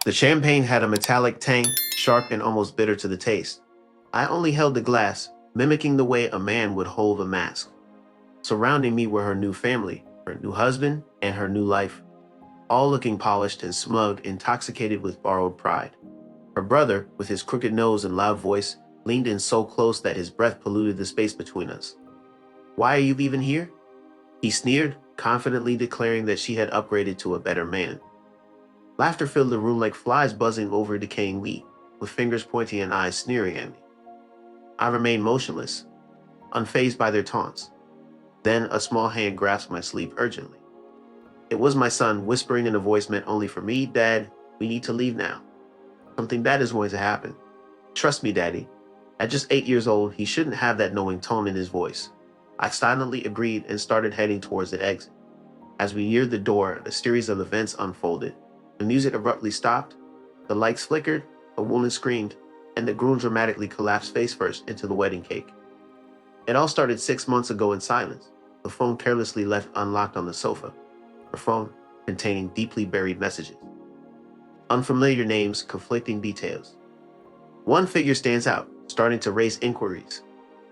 The champagne had a metallic tang, sharp and almost bitter to the taste. I only held the glass, mimicking the way a man would hold a mask. Surrounding me were her new family, her new husband, and her new life, all looking polished and smug, intoxicated with borrowed pride. Her brother, with his crooked nose and loud voice, leaned in so close that his breath polluted the space between us. "Why are you even here?" He sneered, confidently declaring that she had upgraded to a better man. Laughter filled the room like flies buzzing over decaying wheat, with fingers pointing and eyes sneering at me. I remained motionless, unfazed by their taunts. Then a small hand grasped my sleeve urgently. It was my son, whispering in a voice meant only for me. "Dad, we need to leave now. Something bad is going to happen. Trust me, Daddy." At just 8 years old, he shouldn't have that knowing tone in his voice. I silently agreed and started heading towards the exit. As we neared the door, a series of events unfolded. The music abruptly stopped, the lights flickered, a woman screamed, and the groom dramatically collapsed face first into the wedding cake. It all started 6 months ago in silence, the phone carelessly left unlocked on the sofa, her phone containing deeply buried messages. Unfamiliar names, conflicting details. One figure stands out, starting to raise inquiries.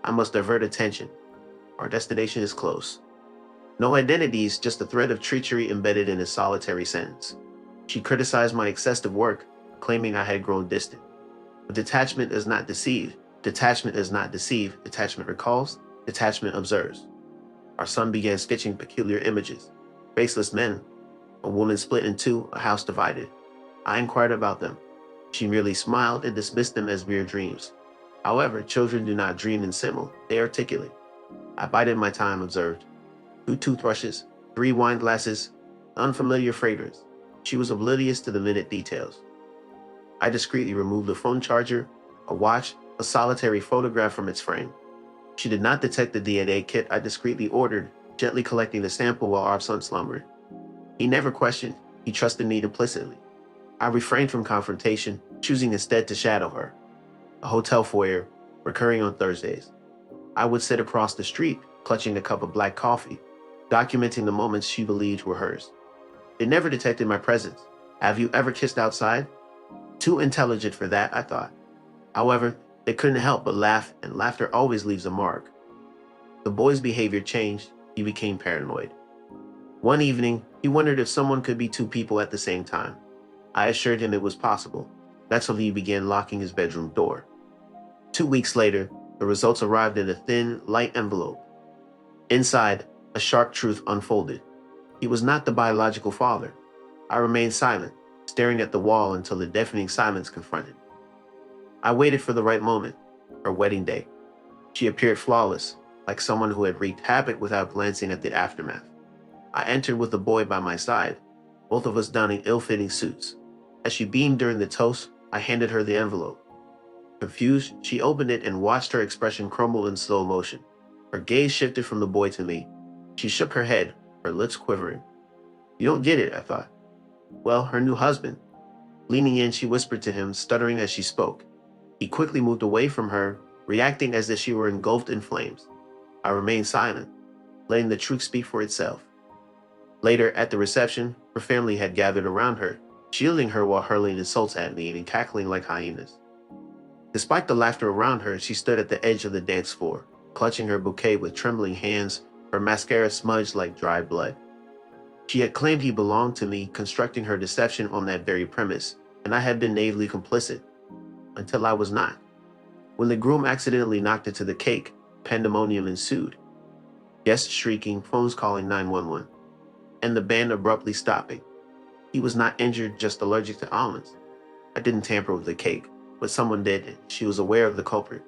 I must divert attention. Our destination is close. No identities, just a thread of treachery embedded in a solitary sentence. She criticized my excessive work, claiming I had grown distant. But detachment does not deceive. Detachment does not deceive. Detachment recalls. Detachment observes. Our son began sketching peculiar images. Faceless men, a woman split in two, a house divided. I inquired about them. She merely smiled and dismissed them as mere dreams. However, children do not dream in simile, they articulate. I bided my time, observed. 2 toothbrushes, 3 wine glasses, unfamiliar fragrance. She was oblivious to the minute details. I discreetly removed the phone charger, a watch, a solitary photograph from its frame. She did not detect the DNA kit I discreetly ordered, gently collecting the sample while our son slumbered. He never questioned, he trusted me implicitly. I refrained from confrontation, choosing instead to shadow her. A hotel foyer, recurring on Thursdays. I would sit across the street, clutching a cup of black coffee, documenting the moments she believed were hers. They never detected my presence. "Have you ever kissed outside?" Too intelligent for that, I thought. However, they couldn't help but laugh, and laughter always leaves a mark. The boy's behavior changed. He became paranoid. One evening, he wondered if someone could be two people at the same time. I assured him it was possible. That's when he began locking his bedroom door. 2 weeks later, the results arrived in a thin, light envelope. Inside, a sharp truth unfolded. He was not the biological father. I remained silent, staring at the wall until the deafening silence confronted me. I waited for the right moment, her wedding day. She appeared flawless, like someone who had wreaked havoc without glancing at the aftermath. I entered with the boy by my side, both of us donning ill-fitting suits. As she beamed during the toast, I handed her the envelope. Confused, she opened it and watched her expression crumble in slow motion. Her gaze shifted from the boy to me. She shook her head, her lips quivering. "You don't get it," I thought. "Well, her new husband." Leaning in, she whispered to him, stuttering as she spoke. He quickly moved away from her, reacting as if she were engulfed in flames. I remained silent, letting the truth speak for itself. Later, at the reception, her family had gathered around her, shielding her while hurling insults at me and cackling like hyenas. Despite the laughter around her, she stood at the edge of the dance floor, clutching her bouquet with trembling hands, her mascara smudged like dry blood. She had claimed he belonged to me, constructing her deception on that very premise, and I had been naively complicit, until I was not. When the groom accidentally knocked into the cake, pandemonium ensued. Guests shrieking, phones calling 911, and the band abruptly stopping. He was not injured, just allergic to almonds. I didn't tamper with the cake, but someone did, and she was aware of the culprit.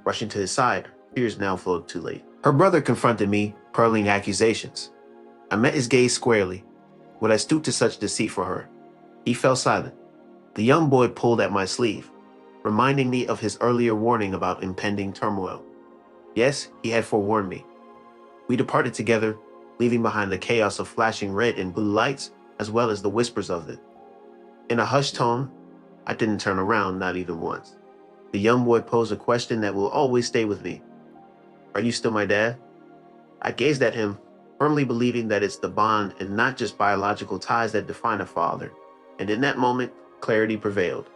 Rushing to his side, tears now flowed too late. Her brother confronted me, hurling accusations. I met his gaze squarely. Would I stoop to such deceit for her? He fell silent. The young boy pulled at my sleeve, reminding me of his earlier warning about impending turmoil. Yes, he had forewarned me. We departed together, leaving behind the chaos of flashing red and blue lights, as well as the whispers of it. In a hushed tone, I didn't turn around, not even once. The young boy posed a question that will always stay with me. "Are you still my dad?" I gazed at him, firmly believing that it's the bond and not just biological ties that define a father. And in that moment, Clarity prevailed.